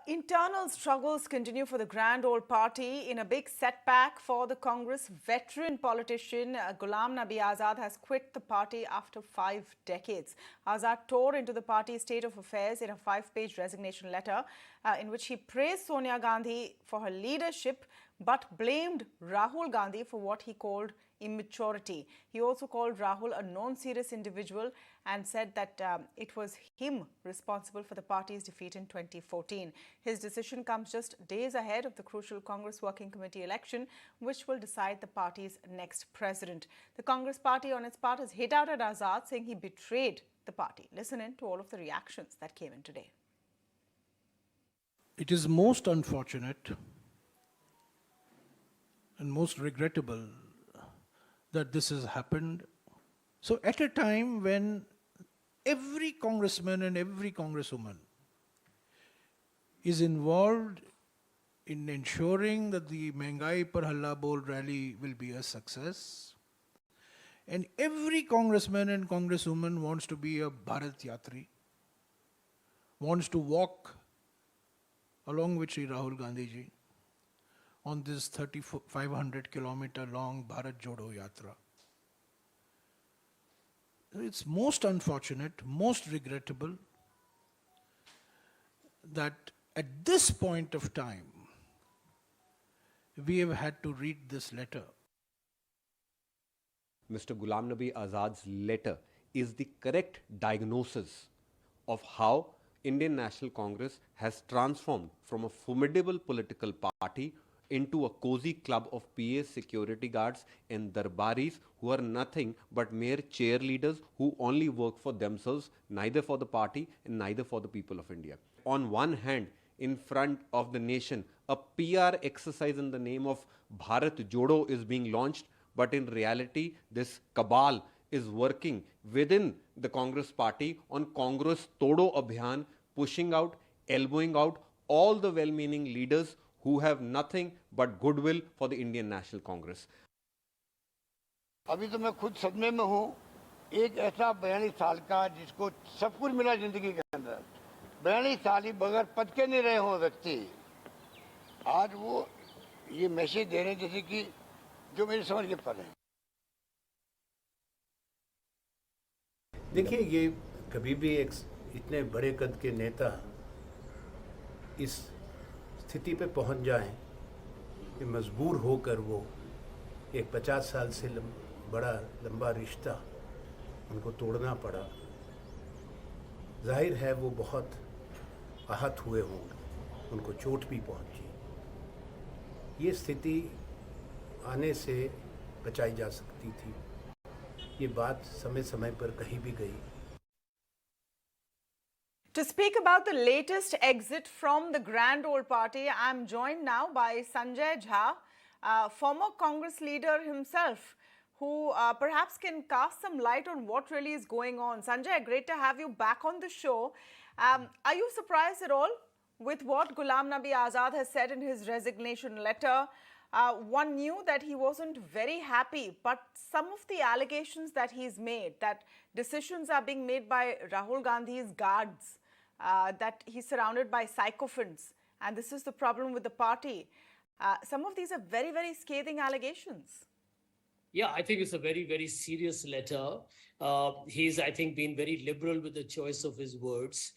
Internal struggles continue for the grand old party. In a big setback for the Congress, veteran politician Ghulam Nabi Azad has quit the party after 5 decades. Azad tore into the party's state of affairs in a 5-page resignation letter in which he praised Sonia Gandhi for her leadership but blamed Rahul Gandhi for what he called immaturity. He also called Rahul a non-serious individual and said that it was him responsible for the party's defeat in 2014. His decision comes just days ahead of the crucial Congress Working Committee election, which will decide the party's next president. The Congress party, on its part, has hit out at Azad, saying he betrayed the party. Listen in to all of the reactions that came in today. It is most unfortunate and most regrettable that this has happened. So at a time when every congressman and every congresswoman is involved in ensuring that the Mehngai Par Halla Bol rally will be a success, and every congressman and congresswoman wants to be a Bharat Yatri, wants to walk along with Shri Rahul Gandhi ji on this 3,500 kilometer long Bharat Jodo Yatra. It's most unfortunate, most regrettable that at this point of time, we have had to read this letter. Mr. Ghulam Nabi Azad's letter is the correct diagnosis of how Indian National Congress has transformed from a formidable political party into a cozy club of PA security guards and darbaris who are nothing but mere cheerleaders who only work for themselves, neither for the party and neither for the people of India. On one hand, in front of the nation, a PR exercise in the name of Bharat Jodo is being launched, but in reality, this cabal is working within the Congress party on Congress Todo Abhiyan, pushing out, elbowing out all the well-meaning leaders who have nothing but goodwill for the Indian National Congress. अभी तो मैं खुद सदमे में हूँ एक ऐसा 42 साल का जिसको सब कुछ मिला जिंदगी के अंदर 42 साल ही बगैर पद के नहीं रहे हो व्यक्ति आज वो ये मैसेज दे रहे हैं जैसे कि जो मेरी समझ के पर है देखिए ये कभी भी एक इतने बड़े कद के नेता इस स्थिति पे पहुंच जाएं कि मजबूर होकर वो एक 50 साल से बड़ा लंबा रिश्ता उनको तोड़ना पड़ा जाहिर है वो बहुत आहत हुए होंगे उनको चोट भी पहुंची ये स्थिति आने से बचाई जा सकती थी ये बात समय समय पर कही भी गई. To speak about the latest exit from the grand old party, I am joined now by Sanjay Jha, former Congress leader himself, who perhaps can cast some light on what really is going on. Sanjay, great to have you back on the show. Are you surprised at all with what Ghulam Nabi Azad has said in his resignation letter? One knew that he wasn't very happy, but some of the allegations that he's made, that decisions are being made by Rahul Gandhi's guards, that he's surrounded by sycophants, and this is the problem with the party. Some of these are very, very scathing allegations. Yeah, I think it's a very, very serious letter. He's, I think, been very liberal with the choice of his words.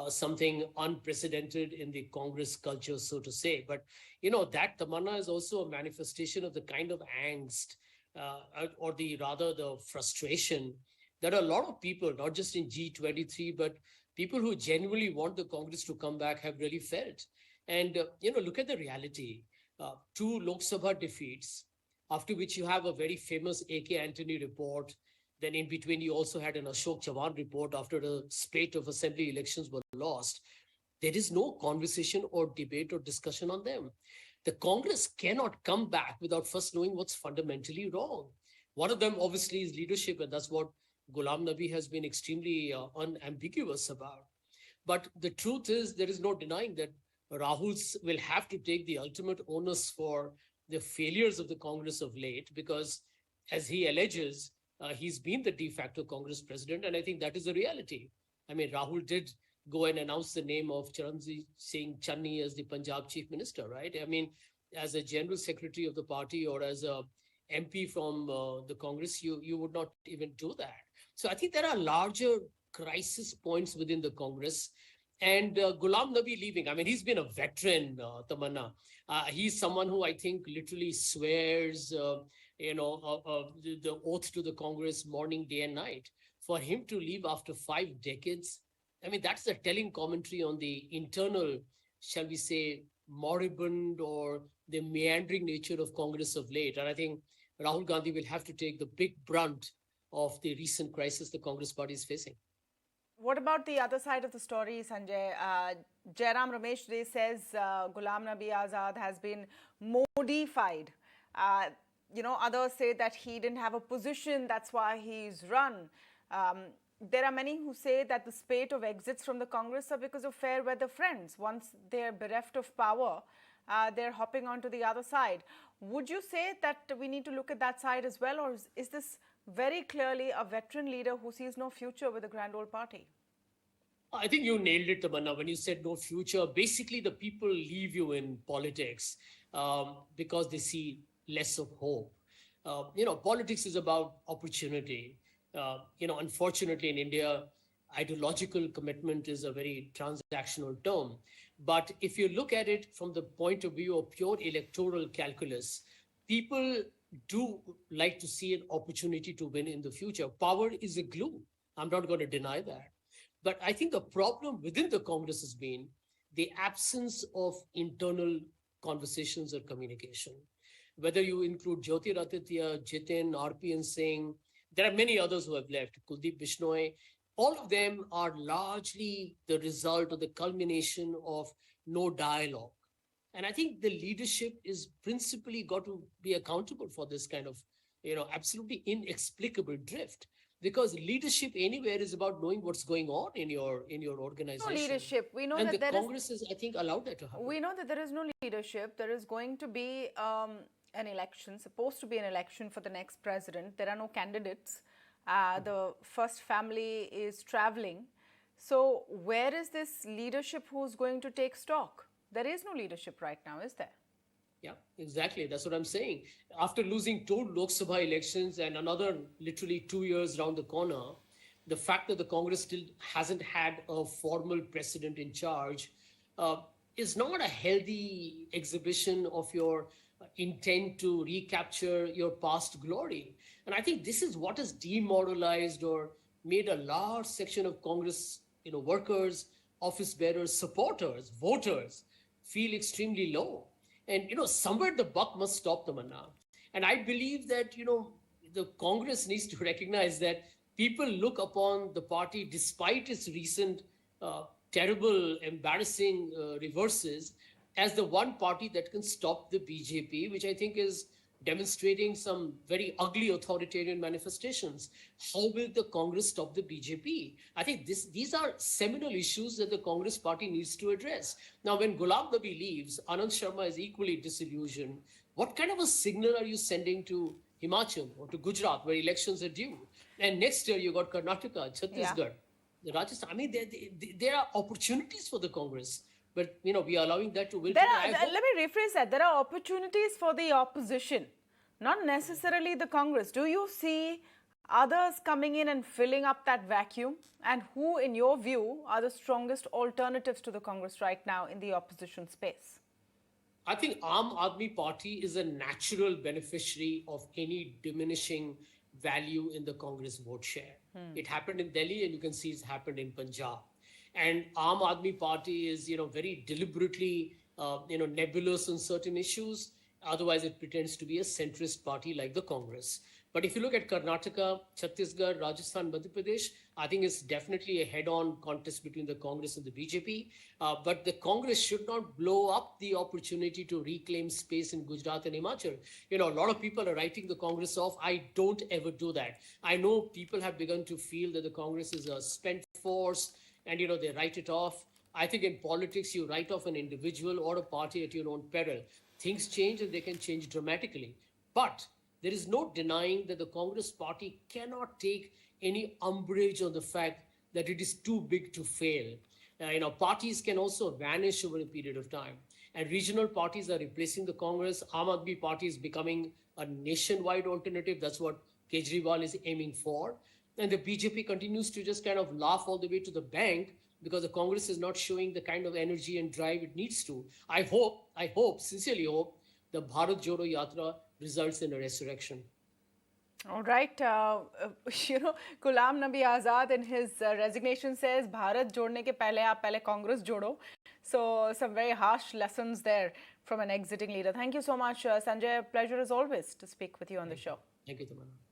Something unprecedented in the Congress culture, so to say. But, you know, that tamanna is also a manifestation of the kind of angst or the frustration that a lot of people, not just in G23, but people who genuinely want the Congress to come back have really felt. And, look at the reality. 2 Lok Sabha defeats, after which you have a very famous A.K. Antony report. Then in between, you also had an Ashok Chavan report after the spate of assembly elections were lost. There is no conversation or debate or discussion on them. The Congress cannot come back without first knowing what's fundamentally wrong. One of them, obviously, is leadership, and that's what Ghulam Nabi has been extremely unambiguous about. But the truth is, there is no denying that Rahul will have to take the ultimate onus for the failures of the Congress of late, because as he alleges, he's been the de facto Congress president, and I think that is the reality. I mean, Rahul did go and announce the name of Charanjit Singh Channi as the Punjab Chief Minister, right? I mean, as a General Secretary of the party or as a MP from the Congress, you would not even do that. So I think there are larger crisis points within the Congress. And Ghulam Nabi leaving, I mean, he's been a veteran, Tamanna. He's someone who I think literally swears, the oath to the Congress morning, day and night. For him to leave after 5 decades, I mean, that's a telling commentary on the internal, shall we say, moribund or the meandering nature of Congress of late. And I think Rahul Gandhi will have to take the big brunt of the recent crisis the Congress party is facing. What about the other side of the story, Sanjay? Jairam Ramesh today says Ghulam Nabi Azad has been modified. Others say that he didn't have a position, that's why he's run. There are many who say that the spate of exits from the Congress are because of fair weather friends. Once they're bereft of power, they're hopping onto the other side. Would you say that we need to look at that side as well, or is this very clearly a veteran leader who sees no future with the grand old party? I think you nailed it, Tamanna, when you said no future. Basically, the people leave you in politics because they see less of hope. Politics is about opportunity. Unfortunately, in India, ideological commitment is a very transactional term. But if you look at it from the point of view of pure electoral calculus, people do like to see an opportunity to win in the future. Power is a glue. I'm not going to deny that. But I think the problem within the Congress has been the absence of internal conversations or communication. Whether you include Jyotiraditya, Jitin, RPN Singh, there are many others who have left, Kuldeep Bishnoi. All of them are largely the result of the culmination of no dialogue. And I think the leadership is principally got to be accountable for this kind of, absolutely inexplicable drift. Because leadership anywhere is about knowing what's going on in your organization. No leadership. We know and that the Congress is, I think, allowed that to happen. We know that there is no leadership. There is going to be an election, supposed to be an election for the next president. There are no candidates. The first family is traveling. So where is this leadership who's going to take stock? There is no leadership right now, is there? Yeah, exactly. That's what I'm saying. After losing 2 Lok Sabha elections and another literally 2 years around the corner, the fact that the Congress still hasn't had a formal president in charge is not a healthy exhibition of your intent to recapture your past glory. And I think this is what has demoralized or made a large section of Congress, workers, office bearers, supporters, voters feel extremely low. And, somewhere the buck must stop, Tamanna. And I believe that, the Congress needs to recognize that people look upon the party, despite its recent terrible, embarrassing reverses, as the one party that can stop the BJP, which I think is demonstrating some very ugly authoritarian manifestations. How will the Congress stop the BJP? I think these are seminal issues that the Congress party needs to address. Now, when Ghulam Nabi leaves, Anand Sharma is equally disillusioned. What kind of a signal are you sending to Himachal or to Gujarat, where elections are due? And next year, you got Karnataka, Chhattisgarh, Rajasthan. I mean, there are opportunities for the Congress. But, we are allowing that to will. Let me rephrase that. There are opportunities for the opposition, not necessarily the Congress. Do you see others coming in and filling up that vacuum? And who, in your view, are the strongest alternatives to the Congress right now in the opposition space? I think Aam Aadmi Party is a natural beneficiary of any diminishing value in the Congress vote share. It happened in Delhi, and you can see it's happened in Punjab. And Aam Aadmi Party is, very deliberately, nebulous on certain issues. Otherwise, it pretends to be a centrist party like the Congress. But if you look at Karnataka, Chhattisgarh, Rajasthan, Madhya Pradesh, I think it's definitely a head-on contest between the Congress and the BJP. But the Congress should not blow up the opportunity to reclaim space in Gujarat and Himachal. A lot of people are writing the Congress off. I don't ever do that. I know people have begun to feel that the Congress is a spent force, and, they write it off. I think in politics, you write off an individual or a party at your own peril. Things change, and they can change dramatically. But there is no denying that the Congress party cannot take any umbrage on the fact that it is too big to fail. Parties can also vanish over a period of time. And regional parties are replacing the Congress. Aam Aadmi Party is becoming a nationwide alternative. That's what Kejriwal is aiming for. And the BJP continues to just kind of laugh all the way to the bank because the Congress is not showing the kind of energy and drive it needs to. I hope, sincerely hope, the Bharat Jodo Yatra results in a resurrection. All right. Ghulam Nabi Azad in his resignation says, Bharat jodne ke pehle aap pehle Congress jodo. So some very harsh lessons there from an exiting leader. Thank you so much, Sanjay. Pleasure as always to speak with you on the show. Thank you, Tamanna.